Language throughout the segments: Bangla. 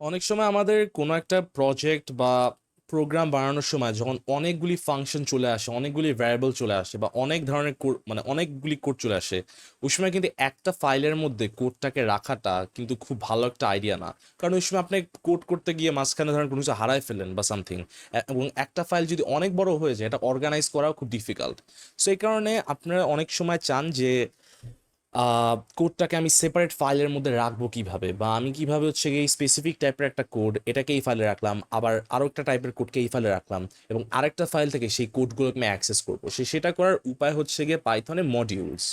অনেক সময় আমাদের কোনো একটা প্রজেক্ট বা প্রোগ্রাম বানানোর সময় যখন অনেকগুলি ফাংশন চলে আসে, অনেকগুলি ভ্যারিয়েবল চলে আসে, বা অনেক ধরনের কোড, মানে অনেকগুলি কোড চলে আসে, ওই সময় কিন্তু একটা ফাইলের মধ্যে কোডটাকে রাখাটা কিন্তু খুব ভালো একটা আইডিয়া না। কারণ ওই সময় আপনি কোড করতে গিয়ে মাঝখানে ধরেন কোনো কিছু হারায় ফেলেন বা সামথিং, এবং একটা ফাইল যদি অনেক বড় হয়ে যায়, এটা অর্গানাইজ করাও খুব ডিফিকাল্ট। সো এই কারণে আপনারা অনেক সময় চান যে কোডটাকে আমি সেপারেট ফাইলের মধ্যে রাখবো কিভাবে, বা আমি কিভাবে হচ্ছে এই স্পেসিফিক টাইপের একটা কোড এটাকে এই ফাইলে রাখলাম, আবার আরো একটা টাইপের কোডকে এই ফাইলে রাখলাম, এবং আরেকটা ফাইল থেকে সেই কোডগুলোকে আমি অ্যাক্সেস করবো। সেটা করার উপায় হচ্ছে গিয়ে পাইথনে মডিউলস।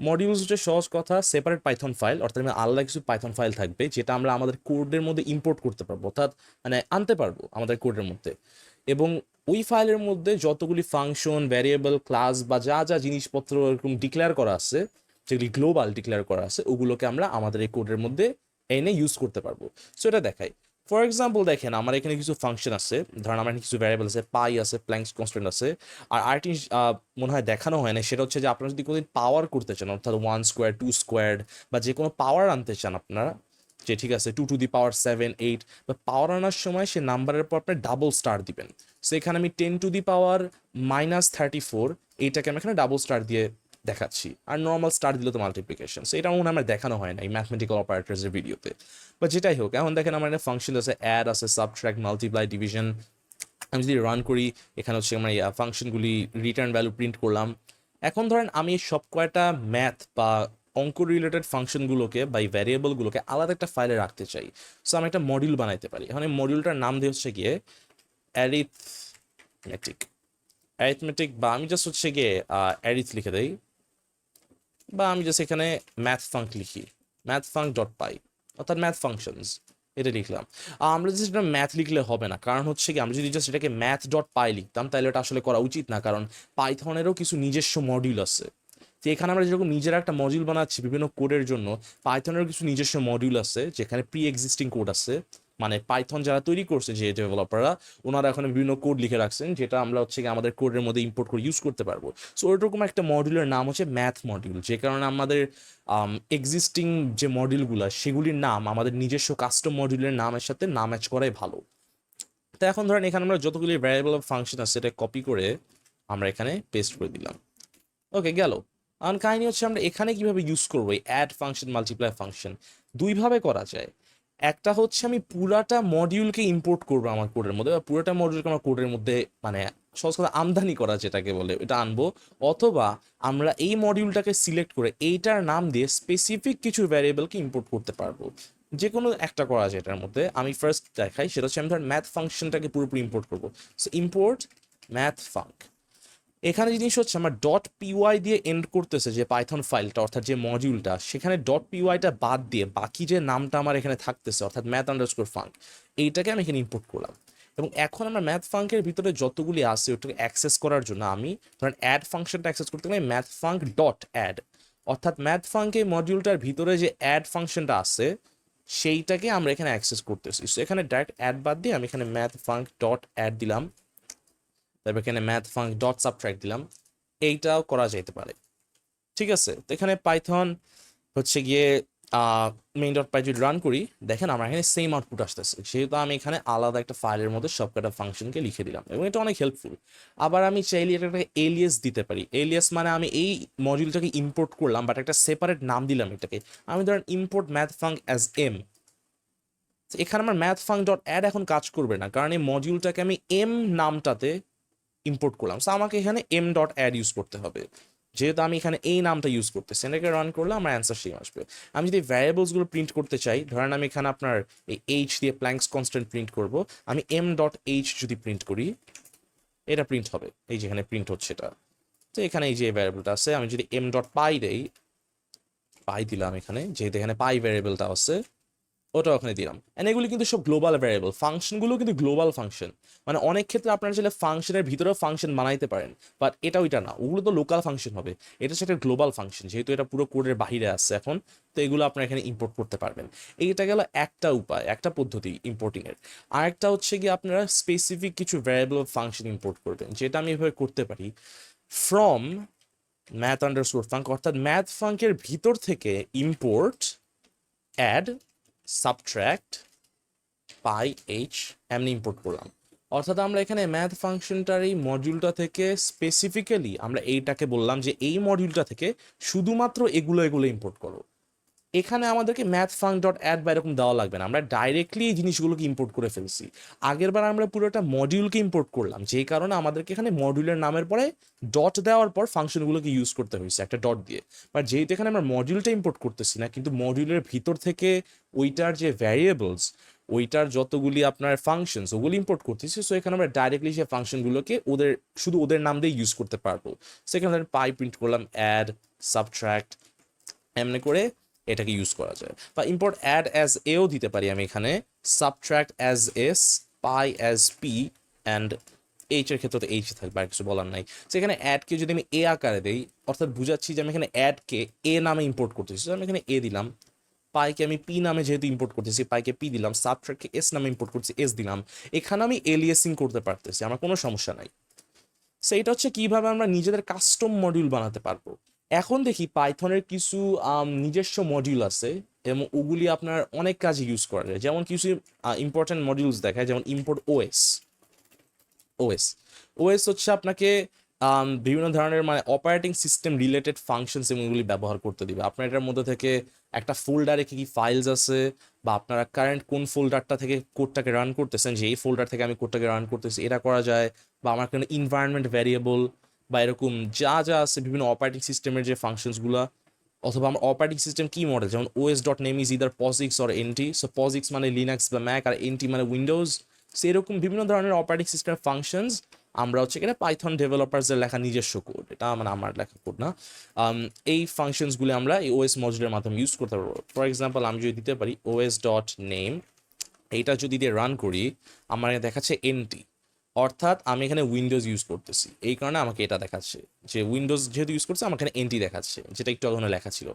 মডিউলস হচ্ছে সহজ কথা সেপারেট পাইথন ফাইল, অর্থাৎ আলাদা কিছু পাইথন ফাইল থাকবে যেটা আমরা আমাদের কোডের মধ্যে ইম্পোর্ট করতে পারবো, অর্থাৎ মানে আনতে পারবো আমাদের কোডের মধ্যে। এবং ওই ফাইলের মধ্যে যতগুলি ফাংশন, ভ্যারিয়েবল, ক্লাস বা যা যা জিনিসপত্র এরকম ডিক্লেয়ার করা আছে, যেগুলি গ্লোবাল ডিক্লেয়ার করা আছে, ওগুলোকে আমরা আমাদের এই কোডের মধ্যে এনে ইউজ করতে পারবো। সো এটা দেখাই। ফর এক্সাম্পল দেখেন, আমার এখানে কিছু ফাংশন আছে, ধরেন আমার কিছু ভ্যারিয়েবল আছে, পাই আছে, প্ল্যাঙ্কস কনস্ট্যান্ট আছে। আর আরেকটি মনে হয় দেখানো হয় না, সেটা হচ্ছে যে আপনারা যদি কোনোদিন পাওয়ার করতে চান, অর্থাৎ 1 স্কোয়ার, 2 স্কোয়ার, বা যে কোনো পাওয়ার আনতে চান আপনারা, যে ঠিক আছে 2 টু দি পাওয়ার 7, 8, বা পাওয়ার আনার সময় সে নাম্বারের পর আপনি ডাবল স্টার দিবেন। সো এখানে আমি 10 টু দি পাওয়ার -34, এইটাকে আমি এখানে ডাবল স্টার দিয়ে দেখাচ্ছি, আর নর্মাল স্টার দিলে তো মাল্টিপ্লিকেশন। সো এটা মনে হয় আমার দেখানো হয় না এই ম্যাথমেটিক্যাল অপারেটরসের ভিডিওতে। বা যেটাই হোক, এখন দেখেন আমার এখানে ফাংশন আছে, অ্যাড আছে, সাবট্রাক্ট, মাল্টিপ্লাই, ডিভিশন। আমি যদি রান করি, এখানে হচ্ছে আমার এই ফাংশনগুলি রিটার্ন ভ্যালু প্রিন্ট করলাম। এখন ধরেন আমি সব কয়টা ম্যাথ বা অঙ্ক রিলেটেড ফাংশনগুলোকে বা এই ভ্যারিয়েবলগুলোকে আলাদা একটা ফাইলে রাখতে চাই। সো আমি একটা মডিউল বানাইতে পারি। এখন এই মডিউলটার নাম দিয়ে হচ্ছে গিয়ে অ্যারিথমেটিক। অ্যারিথমেটিক, বা আমি জাস্ট হচ্ছে গিয়ে অ্যারিথ লিখে দেই, বা আমি জাস্ট এখানে ম্যাথ ফাঙ্ক লিখি, ম্যাথ ফাঙ্ক ডট পাই, অর্থাৎ ম্যাথ ফাংশনস, এটা লিখলাম। আমরা জাস্ট এটা ম্যাথ লিখলে হবে না, কারণ হচ্ছে কি আমরা যদি জাস্ট এটাকে ম্যাথ ডট পাই লিখতাম তাহলে এটা আসলে করা উচিত না, কারণ পাইথনেরও কিছু নিজস্ব মডিউল আছে। তো এখানে আমরা যেরকম নিজেরা একটা মডিউল বানাচ্ছি বিভিন্ন কোডের জন্য, পাইথনেরও কিছু নিজস্ব মডিউল আছে যেখানে প্রি এক্সিস্টিং কোড আছে। মানে পাইথন যারা তৈরি করছে, যে ডেভেলপাররা, ওনারা এখন বিভিন্ন কোড লিখে রাখছেন যেটা আমরা হচ্ছে কি আমাদের কোডের মধ্যে ইম্পোর্ট করে ইউজ করতে পারবো। সো ওইরকম একটা মডিউলের নাম হচ্ছে ম্যাথ মডিউল, যে কারণে আমাদের এক্সিস্টিং যে মডিউলগুলো সেগুলির নাম আমাদের নিজস্ব কাস্টম মডিউলের নামের সাথে না ম্যাচ করাই ভালো। তো এখন ধরেন এখানে আমরা যতগুলি ভ্যারিয়েবল ফাংশন আছে সেটা কপি করে আমরা এখানে পেস্ট করে দিলাম। ওকে, গেল। আর কাহিনী হচ্ছে আমরা এখানে কিভাবে ইউজ করবো এই অ্যাড ফাংশন, মাল্টিপ্লাই ফাংশন। দুইভাবে করা যায়। একটা হচ্ছে আমি পুরাটা মডিউলকে ইম্পোর্ট করবো আমার কোডের মধ্যে, বা পুরাটা মডিউলকে আমার কোডের মধ্যে মানে সহজ কথা আমদানি করা যেটাকে বলে এটা আনবো। অথবা আমরা এই মডিউলটাকে সিলেক্ট করে এইটার নাম দিয়ে স্পেসিফিক কিছু ভ্যারিয়েবলকে ইম্পোর্ট করতে পারবো। যে কোনো একটা করা যায় এটার মধ্যে। আমি ফার্স্ট দেখাই, সেটা হচ্ছে আমি ধর ম্যাথ ফাংশনটাকে পুরোপুরি ইম্পোর্ট করবো। So import math funk. এখানে জিনিস হচ্ছে আমার ডট পিওয়াই দিয়ে এন্ড করতেছে যে পাইথন ফাইলটা, অর্থাৎ যে মডিউলটা, সেখানে ডট পিওয়াইটা বাদ দিয়ে বাকি যে নামটা আমার এখানে থাকতেছে, অর্থাৎ ম্যাথ আন্ডারস্কোর ফাঙ্ক, এইটাকে আমি এখানে ইম্পোর্ট করলাম। এবং এখন আমরা ম্যাথ ফাঙ্কের ভিতরে যতগুলি আছে ওটাকে অ্যাক্সেস করার জন্য আমি ধরেন অ্যাড ফাংশনটা অ্যাক্সেস করতে গেলে ম্যাথ ফাঙ্ক ডট অ্যাড, অর্থাৎ ম্যাথ ফাঙ্কে মডিউলটার ভিতরে যে অ্যাড ফাংশনটা আছে সেইটাকে আমরা এখানে অ্যাক্সেস করতেছি। সো এখানে ডাইরেক্ট অ্যাড বাদ দিয়ে আমি এখানে ম্যাথ ফাঙ্ক ডট অ্যাড দিলাম, তারপর এখানে ম্যাথ ফাঙ্ক ডট সাবট্রাক্ট দিলাম। এইটাও করা যেতে পারে। ঠিক আছে, তো এখানে পাইথন হচ্ছে গিয়ে মেইন ডট পাই যদি রান করি, দেখেন আমার এখানে সেম আউটপুট আসতেছে, সেহেতু আমি এখানে আলাদা একটা ফাইলের মধ্যে সবকটা ফাংশনকে লিখে দিলাম, এবং এটা অনেক হেল্পফুল। আবার আমি চাইলে এটা একটা এলিয়াস দিতে পারি। এলিয়াস মানে আমি এই মডিউলটাকে ইম্পোর্ট করলাম, বাট একটা সেপারেট নাম দিলাম এটাকে। আমি ধরেন import math func as M. এখানে আমার ম্যাথ ফাঙ্ক ডট অ্যাড এখন কাজ করবে না, কারণ এই মডিউলটাকে আমি এম নামটাতে ইম্পোর্ট করলাম। সো আমাকে এখানে এম ডট অ্যাড ইউজ করতে হবে, যেহেতু আমি এখানে এই নামটা ইউজ করতেছি। এটাকে রান করলে আমার অ্যান্সার সেম আসবে। আমি যদি ভ্যারিয়েবলসগুলো প্রিন্ট করতে চাই, ধরেন আমি এখানে আপনার এই এইচ দিয়ে প্ল্যাঙ্কস কনস্ট্যান্ট প্রিন্ট করব, আমি এম ডট এইচ যদি প্রিন্ট করি, এটা প্রিন্ট হবে, এই যেখানে প্রিন্ট হচ্ছে এটা। তো এখানে এই যে ভ্যারিয়েবলটা আছে, আমি যদি এম ডট পাই দেই, পাই দিলাম এখানে, যেহেতু এখানে পাই ভ্যারিয়েবলটা আছে, ওটা ওখানে দিলাম। এন্ড এগুলি কিন্তু সব গ্লোবাল ভ্যারিয়েবল, ফাংশনগুলো কিন্তু গ্লোবাল ফাংশন। মানে অনেক ক্ষেত্রে আপনারা চাইলে ফাংশনের ভিতরেও ফাংশন বানাইতে পারেন, বাট এটা ওইটা না, ওগুলো তো লোকাল ফাংশন হবে। এটা হচ্ছে একটা গ্লোবাল ফাংশন, যেহেতু এটা পুরো কোডের বাহিরে আছে এখন, তো এগুলো আপনারা এখানে ইম্পোর্ট করতে পারবেন। এইটা গেল একটা উপায়, একটা পদ্ধতি ইম্পোর্টিং এর। আরেকটা হচ্ছে কি আপনারা স্পেসিফিক কিছু ভ্যারিয়েবল ফাংশন ইম্পোর্ট করবেন, যেটা আমি এভাবে করতে পারি ফ্রম ম্যাথ আন্ডারস্কোর ফাঙ্ক, অর্থাৎ ম্যাথ ফাঙ্কের ভিতর থেকে ইম্পোর্ট অ্যাড সাবট্রাক্ট পাই এইচ এমনি ইম্পোর্ট করলাম। অর্থাৎ আমরা এখানে ম্যাথ ফাংশনটার এই মডিউলটা থেকে স্পেসিফিক্যালি আমরা এইটাকে বললাম যে এই মডিউলটা থেকে শুধুমাত্র এগুলো ইম্পোর্ট করো। এখানে আমাদেরকে ম্যাথ ফাংক ডট অ্যাড বা এরকম দেওয়া লাগবে না, আমরা ডাইরেক্টলি এই জিনিসগুলোকে ইম্পোর্ট করে ফেলছি। আগের বার আমরা পুরোটা মডিউলকে ইম্পোর্ট করলাম, যেই কারণে আমাদেরকে এখানে মডিউলের নামের পরে ডট দেওয়ার পর ফাংশনগুলোকে ইউজ করতে হয়েছে একটা ডট দিয়ে। বাট যেহেতু এখানে আমরা মডিউলটা ইম্পোর্ট করতেছি না, কিন্তু মডিউলের ভিতর থেকে ওইটার যে ভ্যারিয়েবলস, ওইটার যতগুলি আপনার ফাংশনস ওগুলি ইম্পোর্ট করতেছি, সো এখানে আমরা ডাইরেক্টলি সেই ফাংশনগুলোকে শুধু ওদের নাম দিয়ে ইউজ করতে পারবো। সেখানে পাই প্রিন্ট করলাম, অ্যাড, সাবট্রাক্ট, এমনি করে এটাকে ইউজ করা যায়। বা ইম্পোর্ট অ্যাড অ্যাজ এও দিতে পারি আমি এখানে, subtract as S, pi as P, and H এর ক্ষেত্রে তো এইচ থাকবে, আর কিছু বলার নাই। সেখানে অ্যাডকে যদি আমি এ আকারে দিই, অর্থাৎ বুঝাচ্ছি যে আমি এখানে অ্যাডকে এ নামে ইম্পোর্ট করতেছি, আমি এখানে এ দিলাম। পাইকে আমি পি নামে যেহেতু ইম্পোর্ট করতেছি, পাইকে পি দিলাম। সাবট্রাক্টকে এস নামে ইম্পোর্ট করছি, এস দিলাম। এখানে আমি এলিয়াসিং করতে পারতেছি, আমার কোনো সমস্যা নাই। সেইটা হচ্ছে কিভাবে আমরা নিজেদের কাস্টম মডিউল বানাতে পারবো। এখন দেখি পাইথনের কিছু নিজস্ব মডিউল আছে এবং ওগুলি আপনার অনেক কাজে ইউজ করা যায়। যেমন কিছু ইম্পর্টেন্ট মডিউলস দেখায়, যেমন ইম্পোর্ট ওএস। ওএস ওএস হচ্ছে আপনাকে বিভিন্ন ধরনের মানে অপারেটিং সিস্টেম রিলেটেড ফাংশনস এগুলি ব্যবহার করতে দিবে। আপনার এটার মধ্যে থেকে একটা ফোল্ডারে কি কি ফাইলস আছে, বা আপনারা কারেন্ট কোন ফোল্ডারটা থেকে কোডটাকে রান করতেছেন, যে এই ফোল্ডার থেকে আমি কোডটাকে রান করতেছি, এটা করা যায়। বা আমার কোনো ইনভায়রনমেন্ট ভ্যারিয়েবল বা এরকম যা যা আছে বিভিন্ন অপারেটিং সিস্টেমের যে ফাংশনসগুলো, অথবা আমার অপারেটিং সিস্টেম কি মডেল, যেমন OS dot name is either POSIX or NT. So POSIX মানে লিনাক্স বা ম্যাক, আর এনটি মানে উইন্ডোজ। সেরকম বিভিন্ন ধরনের অপারেটিং সিস্টেম ফাংশনস আমরা হচ্ছে এখানে পাইথন ডেভেলপার্সের লেখা নিজস্ব কোড, এটা মানে আমার লেখা কোড না। এই ফাংশনসগুলি আমরা এই ওএস মডিউলের মাধ্যমে ইউজ করতে পারবো। ফর এক্সাম্পল আমি যদি দিতে পারি ওএস ডট নেম, এইটা যদি দিয়ে রান করি আমার দেখাচ্ছে এনটি, অর্থাৎ আমি এখানে উইন্ডোজ ইউজ করতেছি, এই কারণে আমাকে এটা দেখাচ্ছে যে উইন্ডোজ যেহেতু ইউজ করছে আমার এখানে এনটি দেখাচ্ছে, যেটা একটু আগে লেখা ছিল।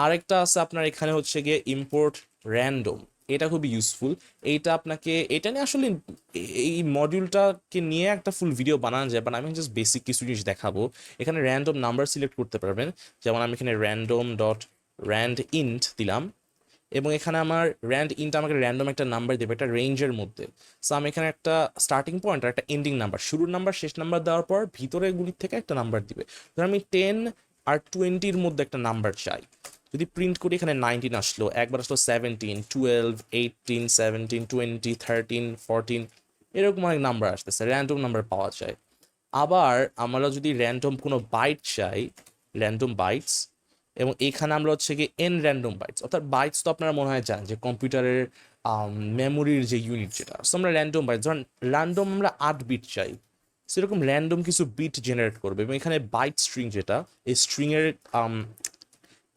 আরেকটা আছে আপনার এখানে হচ্ছে গিয়ে ইম্পোর্ট র্যান্ডম, এটা খুবই ইউজফুল। এইটা আপনাকে এটা নিয়ে আসলে এই মডিউলটাকে নিয়ে একটা ফুল ভিডিও বানানো যায়, বাট আমি জাস্ট বেসিক কিছু জিনিস দেখাবো। এখানে র্যান্ডম নাম্বার সিলেক্ট করতে পারবেন, যেমন আমি এখানে র্যান্ডম ডট র্যান্ড ইন্ট দিলাম, এবং এখানে আমার র্যান্ড ইন্ট আমাকে র্যান্ডম একটা নাম্বার দেবে একটা রেঞ্জের মধ্যে। সো আমি এখানে একটা স্টার্টিং পয়েন্ট আর একটা এন্ডিং নাম্বার, শুরুর নাম্বার শেষ নাম্বার দেওয়ার পর ভিতরে গুলির থেকে একটা নাম্বার দিবে। ধর আমি 10 আর 20-র মধ্যে একটা নাম্বার চাই, যদি প্রিন্ট করি এখানে 19 আসলো, একবার আসলো 17, 12, 18, 17, 20, 13, 14, এরকম অনেক নাম্বার আসতেছে, র্যান্ডম নাম্বার পাওয়া যায়। আবার আমরা যদি র্যান্ডম কোনো বাইট চাই, র্যান্ডম বাইটস, এবং এখানে আমরা হচ্ছে কি এন র্যান্ডম বাইটস, অর্থাৎ বাইটস তো আপনারা মনে হয় জানেন যে কম্পিউটারের মেমোরির যে ইউনিট যেটা। সো আমরা র্যান্ডম বাইটস, ধরেন র্যান্ডম আমরা 8 বিট চাই, সেরকম র্যান্ডম কিছু বিট জেনারেট করবে, এবং এখানে বাইট স্ট্রিং যেটা, এই স্ট্রিংয়ের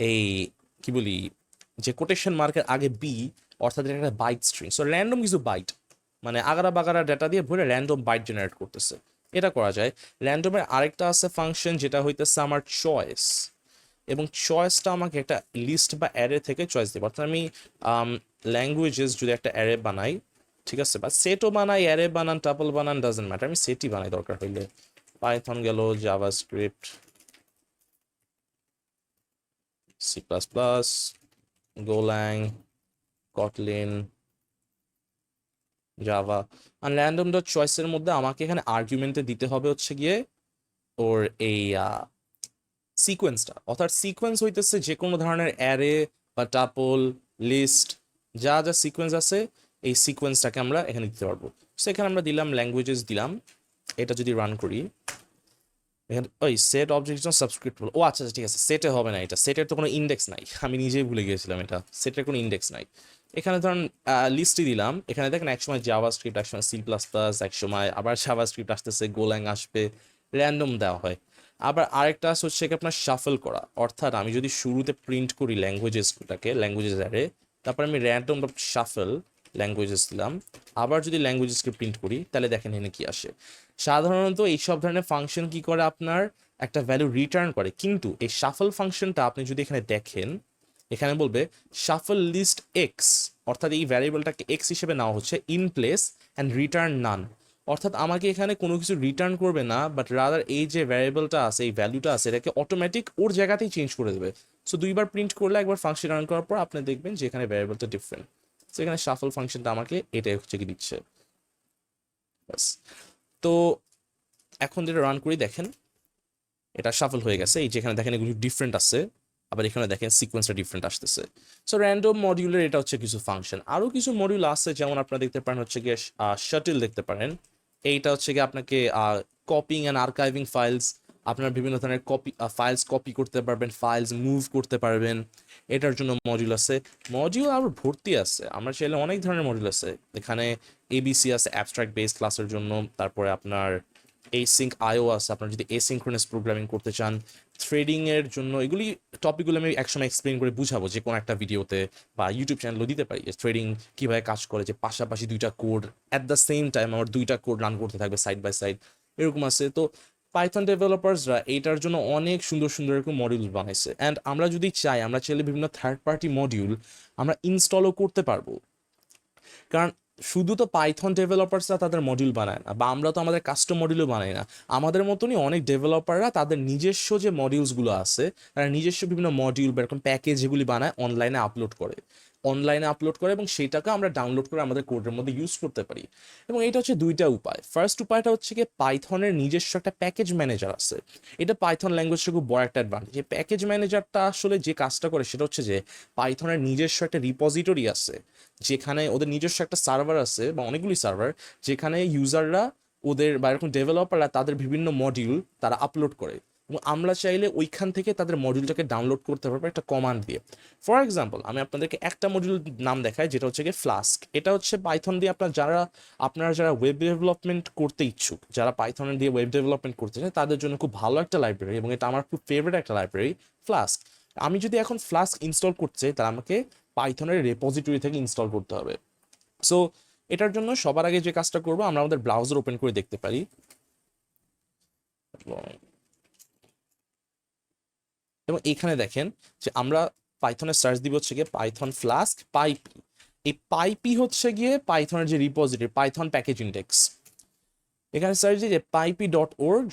এই কি বলি যে কোটেশন মার্কের আগে বি, অর্থাৎ এটা একটা বাইট স্ট্রিং। সো র্যান্ডম কিছু বাইট মানে আগারা বাগারা ডেটা দিয়ে ভরে র্যান্ডম বাইট জেনারেট করতেছে, এটা করা যায়। র্যান্ডমের আরেকটা আছে ফাংশন যেটা হইতেছে আমার চয়েস, এবং চয়েসটা আমাকে একটা লিস্ট বা অ্যারে থেকে চয়েস দেবে। অর্থাৎ আমি ল্যাঙ্গুয়েজেস যদি একটা অ্যারে বানাই, ঠিক আছে, বা সেটও বানাই, অ্যারে বানান, টাপল বানান, ডাজেন্ট ম্যাটার, আমি সেটই বানাই দরকার হইলে। পাইথন গেল, JavaScript, C plus plus, Golang, Kotlin, Java, আর র্যান্ডম ডট চয়েসের মধ্যে আমাকে এখানে আর্গুমেন্টে দিতে হবে হচ্ছে গিয়ে ওর এই সিকোয়েন্সটা। অর্থাৎ সিকোয়েন্স হইতেছে যে কোনো ধরনের অ্যারে বা টাপল, লিস্ট, যা যা সিকোয়েন্স আছে এই সিকোয়েন্সটাকে আমরা এখানে দিতে পারবো। সেখানে আমরা দিলাম ল্যাঙ্গুয়েজেস দিলাম। এটা যদি রান করি এখানে ওই সেট অবজেক্ট সাবস্ক্রিপ্টেবল, ও আচ্ছা ঠিক আছে, সেটে হবে না, এটা সেটের তো কোনো ইন্ডেক্স নাই, আমি নিজেই ভুলে গিয়েছিলাম এটা সেটের কোনো ইন্ডেক্স নাই। এখানে ধরুন লিস্টই দিলাম, এখানে দেখেন একসময় জাভাস্ক্রিপ্ট, একসময় সি প্লাস প্লাস, একসময় আবার জাভাস্ক্রিপ্ট আসতেছে, গোল্যাং আসবে, র্যান্ডম দেওয়া হয়। আবার আরেকটা হচ্ছে কি আপনার শাফল করা, অর্থাৎ আমি যদি শুরুতে প্রিন্ট করি ল্যাঙ্গুয়েজেসটাকে, ল্যাঙ্গুয়েজেস অ্যারে, তারপর আমি র্যান্ডম শাফল ল্যাঙ্গুয়েজেস দিলাম, আবার যদি ল্যাঙ্গুয়েজেসকে প্রিন্ট করি তাহলে দেখেন এখানে কি আসে। সাধারণত এইসব ধরনের ফাংশন কি করে, আপনার একটা ভ্যালু রিটার্ন করে, কিন্তু এই শাফল ফাংশনটা আপনি যদি এখানে দেখেন, এখানে বলবে শাফল লিস্ট এক্স, অর্থাৎ এই ভ্যারিয়েবলটাকে এক্স হিসেবে নেওয়া হচ্ছে, ইন প্লেস অ্যান্ড রিটার্ন নান, অর্থাৎ আমাকে এখানে কোনো কিছু রিটার্ন করবে না, বাট রাদার এই যে ভ্যারিয়েবলটা আছে, এই ভ্যালুটা আছে, এটাকে অটোমেটিক ওর জায়গাতেই চেঞ্জ করে দেবে। সো দুইবার প্রিন্ট করলে একবার ফাংশন রান করার পর আপনি দেখবেন যে এখানে ভ্যারিয়েবলটা ডিফারেন্ট। তো এখানে শাফল ফাংশনটা আমাকে এটাই হচ্ছে কি দিচ্ছে। ব্যাস। তো এখন যেটা রান করি দেখেন এটা শাফল হয়ে গেছে, এই যেখানে দেখেন এগুলো ডিফারেন্ট আছে, আবার এখানে দেখেন সিকোয়েন্সটা ডিফারেন্ট আসতেছে। সো র্যান্ডম মডিউলের এটা হচ্ছে কিছু ফাংশন। আরও কিছু মডিউল আছে, যেমন আপনারা দেখতে পারেন হচ্ছে গিয়ে শাটল দেখতে পারেন। এইটা হচ্ছে গিয়ে আপনাকে কপিং অ্যান্ড আর্কাইভিং ফাইলস, আপনার বিভিন্ন ধরনের ফাইলস কপি করতে পারবেন, ফাইলস মুভ করতে পারবেন, এটার জন্য মডিউল আছে। মডিউল আরও ভর্তি আছে, আমরা চাইলে অনেক ধরনের মডিউল আছে এখানে। এবিসি আছে অ্যাবস্ট্রাক্ট বেস ক্লাসের জন্য, তারপরে আপনার এসিঙ্ক আইও আছে আপনার যদি এসিঙ্ক্রোনাস প্রোগ্রামিং করতে চান, থ্রেডিং এর জন্য। এগুলি টপিকগুলো আমি একসময় এক্সপ্লেন করে বুঝাবো যে কোনো একটা ভিডিওতে বা ইউটিউব চ্যানেলও দিতে পারি, যে থ্রেডিং কীভাবে কাজ করে, যে পাশাপাশি দুইটা code at the same time আমার দুইটা কোড রান করতে থাকবে সাইড বাই সাইড, এরকম আছে। তো পাইথন ডেভেলপার্সরা এইটার জন্য অনেক সুন্দর সুন্দর এরকম মডিউল বানাইছে। অ্যান্ড আমরা যদি চাই, আমরা চাইলে বিভিন্ন থার্ড পার্টি মডিউল আমরা ইনস্টলও করতে পারবো। কারণ শুধু তো পাইথন ডেভেলপার্সরা তাদের মডিউল বানায় না, বা আমরা তো আমাদের কাস্টম মডিউলও বানাই না। আমাদের মতনই অনেক ডেভেলপাররা তাদের নিজস্ব যে মডিউলসগুলো আছে, তারা নিজস্ব বিভিন্ন মডিউল বা এরকম প্যাকেজ যেগুলি বানায় অনলাইনে আপলোড করে এবং সেটাকে আমরা ডাউনলোড করে আমাদের কোডের মধ্যে ইউজ করতে পারি। এবং এটা হচ্ছে দুইটা উপায়। ফার্স্ট উপায়টা হচ্ছে কি, পাইথনের নিজস্ব একটা প্যাকেজ ম্যানেজার আছে। এটা পাইথন ল্যাঙ্গুয়েজের খুব বড় একটা অ্যাডভান্টেজ। এই প্যাকেজ ম্যানেজারটা আসলে যে কাজটা করে সেটা হচ্ছে যে পাইথনের নিজস্ব একটা রিপোজিটরি আছে, যেখানে ওদের নিজস্ব একটা সার্ভার আছে বা অনেকগুলি সার্ভার, যেখানে ইউজাররা ওদের বা এরকম ডেভেলপাররা তাদের বিভিন্ন মডিউল তারা আপলোড করে, এবং আমরা চাইলে ওইখান থেকে তাদের মডিউলটাকে ডাউনলোড করতে পারবো একটা কমান্ড দিয়ে। ফর এক্সাম্পল আমি আপনাদেরকে একটা মডিউল নাম দেখাই, যেটা হচ্ছে গিয়ে ফ্লাস্ক। এটা হচ্ছে পাইথন দিয়ে আপনারা যারা ওয়েব ডেভেলপমেন্ট করতে ইচ্ছুক, যারা পাইথনের দিয়ে ওয়েব ডেভেলপমেন্ট করতে চায়, তাদের জন্য খুব ভালো একটা লাইব্রেরি, এবং এটা আমার খুব ফেভারিট একটা লাইব্রেরি, ফ্লাস্ক। আমি যদি এখন ফ্লাস্ক ইনস্টল করতে চাই, তাহলে আমাকে পাইথনের রেপোজিটরি থেকে ইনস্টল করতে হবে। সো এটার জন্য সবার আগে যে কাজটা করবো, আমরা আমাদের ব্রাউজার ওপেন করে দেখতে পারি। এবং এখানে দেখেন যে আমরা পাইথনের সার্চ দিব হচ্ছে গিয়ে পাইথন ফ্লাস্ক পাইপি। এই পাইপি হচ্ছে গিয়ে পাইথনের যে রিপোজিটরি, পাইথন প্যাকেজ ইন্ডেক্স। এখানে সার্চ দিয়ে যে পাইপি.org,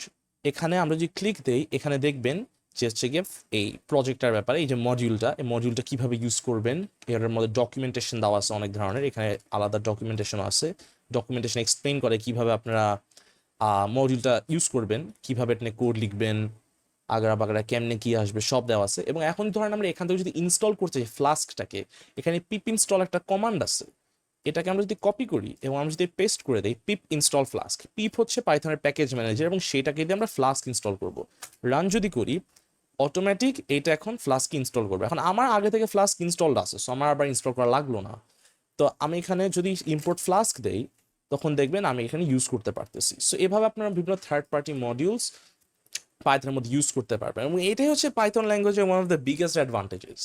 এখানে আমরা যদি ক্লিক দেই, এখানে দেখবেন যে হচ্ছে গিয়ে এই প্রজেক্টটার ব্যাপারে, এই যে মডিউলটা কীভাবে ইউজ করবেন, এর মধ্যে ডকুমেন্টেশন দেওয়া আছে অনেক ধরনের। এখানে আলাদা ডকুমেন্টেশন আছে, ডকুমেন্টেশন এক্সপ্লেন করে কিভাবে আপনারা মডিউলটা ইউজ করবেন, কিভাবে আপনি কোড লিখবেন, আগারা বাগারা কেমনে কি আসবে সব দেওয়া আছে। এবং এখন ধরেন আমরা এখান থেকে যদি ইনস্টল করতে চাই ফ্লাস্কটাকে, এখানে পিপ ইনস্টল একটা কমান্ড আছে, এটাকে আমরা যদি কপি করি এবং আমরা যদি পেস্ট করে দিই, পিপ ইনস্টল ফ্লাস্ক। পিপ হচ্ছে পাইথনের প্যাকেজ ম্যানেজার, এবং সেটাকে দিয়ে আমরা ফ্লাস্ক ইনস্টল করব। রান যদি করি, অটোমেটিক এটা এখন ফ্লাস্ক ইনস্টল করবে। এখন আমার আগে থেকে ফ্লাস্ক ইনস্টলড আছে, সো আমার আবার ইনস্টল করা লাগলো না। তো আমি এখানে যদি ইম্পোর্ট ফ্লাস্ক দেই, তখন দেখবেন আমি এখানে ইউজ করতে পারতেছি। সো এভাবে আপনারা বিভিন্ন থার্ড পার্টি মডিউলস পাইথনের মধ্যে ইউজ করতে পারবেন। এবং এটাই হচ্ছে পাইথন ল্যাঙ্গুয়েজের one of the biggest advantages,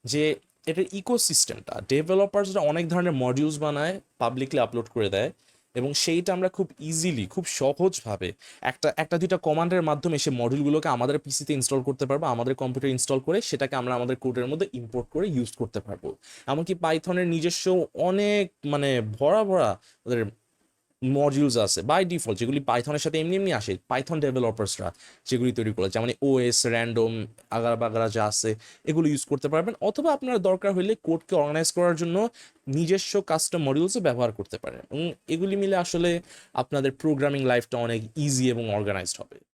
যে এটার ইকোসিস্টেমটা, ডেভেলপার্সরা অনেক ধরনের মডিউলস বানায়, পাবলিকলি আপলোড করে দেয়, এবং সেইটা আমরা খুব ইজিলি, খুব সহজভাবে একটা দুইটা কমান্ডের মাধ্যমে সে মডিউলগুলোকে আমাদের পিসিতে ইনস্টল করতে পারবো, আমাদের কম্পিউটার ইনস্টল করে সেটাকে আমরা আমাদের কোডের মধ্যে ইম্পোর্ট করে ইউজ করতে পারবো। এমনকি পাইথনের নিজস্ব অনেক মানে ভরা ভরা ওদের মডিউলস আছে বাই ডিফল্ট, যেগুলি পাইথনের সাথে এমনি এমনি আসে, পাইথন ডেভেলপার্সরা যেগুলি তৈরি করে, যেমন ওএস র্যান্ডম আগারা বাগারা যা আছে, এগুলো ইউজ করতে পারবেন। অথবা আপনার দরকার হলে কোডকে অর্গানাইজ করার জন্য নিজস্ব কাস্টম মডিউলসও ব্যবহার করতে পারেন, এবং এগুলি মিলে আসলে আপনাদের প্রোগ্রামিং লাইফটা অনেক ইজি এবং অর্গানাইজড হবে।